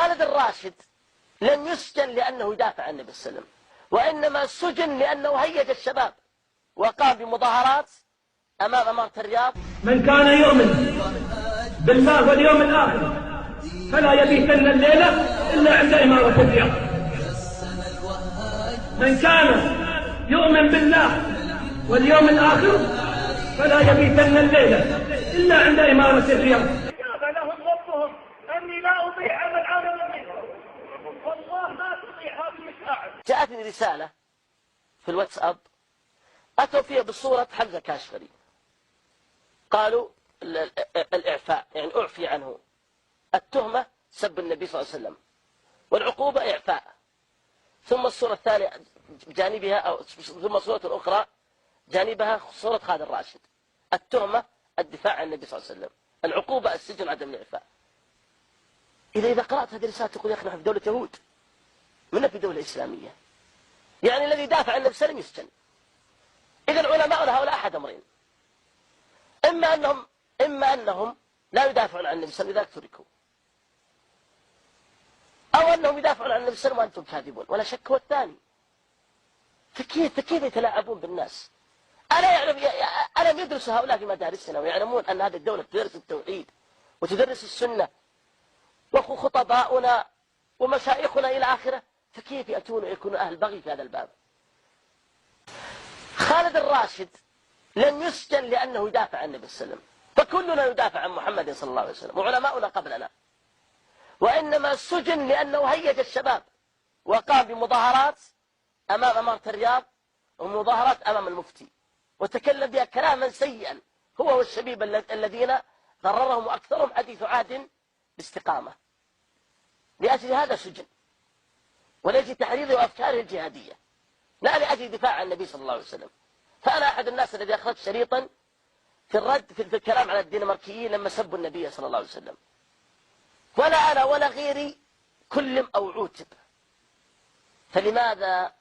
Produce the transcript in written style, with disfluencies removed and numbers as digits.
خالد الراشد لم يسجن لأنه يدافع عن النبي صلى الله عليه وسلم، وإنما سجن لأنه هيج الشباب وقام بمظاهرات أمام إمارة الرياض. من كان يؤمن بالله واليوم الآخر فلا يبيتن الليلة إلا عند إمارة الرياض. من كان يؤمن بالله واليوم الآخر فلا يبيتن الليلة إلا عند إمارة الرياض. كتب لهم ربهم أني لا أطيع عمل عامل منهم، والله ما تطيع هذه المساعد. جاءتني رسالة في الواتساب أتوا فيها بصورة حمزة كاشفري، قالوا الإعفاء يعني أعفي عنه، التهمة سب النبي صلى الله عليه وسلم، والعقوبة إعفاء. ثم الصورة الثانية جانبها أو ثم الصورة الأخرى جانبها صورة خالد الراشد، التهمة الدفاع عن النبي صلى الله عليه وسلم، العقوبة السجن عدم الإعفاء. إذا قرأت هذه الرسالة تقول يا أخي نحن في دولة يهود، من في دولة إسلامية؟ يعني الذي دافع عن النبي صلى الله عليه وسلم يسجن. إذا علماؤنا هؤلاء أحد أمرين، إما أنهم لا يدافعون عن النبي صلى الله عليه وسلم لذلك تركوا، أو أنهم يدافعون عن النبي صلى الله عليه وسلم وأنتم كاذبون، ولا شك هو الثاني. فكيف يتلاعبون بالناس؟ ألم يدرس هؤلاء في مدارسنا ويعلمون أن هذه الدولة تدرس التوحيد وتدرس السنة وخطباؤنا ومشايخنا إلى آخره؟ فكيف يأتون ويكونوا أهل بغي في هذا الباب؟ خالد الراشد لم يسجن لأنه يدافع عن النبي صلى الله عليه وسلم، فكلنا يدافع عن محمد صلى الله عليه وسلم وعلماؤنا قبلنا، وإنما سجن لأنه هيج الشباب وقام بمظاهرات أمام إمارة الرياض ومظاهرات أمام المفتي، وتكلم بها كلاما سيئا هو والشبيب الذين غررهم أكثرهم حديث عهد باستقامة. لأجل هذا سجن، ولأجل تحريضه وأفكاره الجهادية، لا لأجل دفاع عن النبي صلى الله عليه وسلم. فأنا أحد الناس الذي أخرج شريطا في الرد في الكلام على الدنماركيين لما سبوا النبي صلى الله عليه وسلم، ولا أنا ولا غيري كلم أو عوتب. فلماذا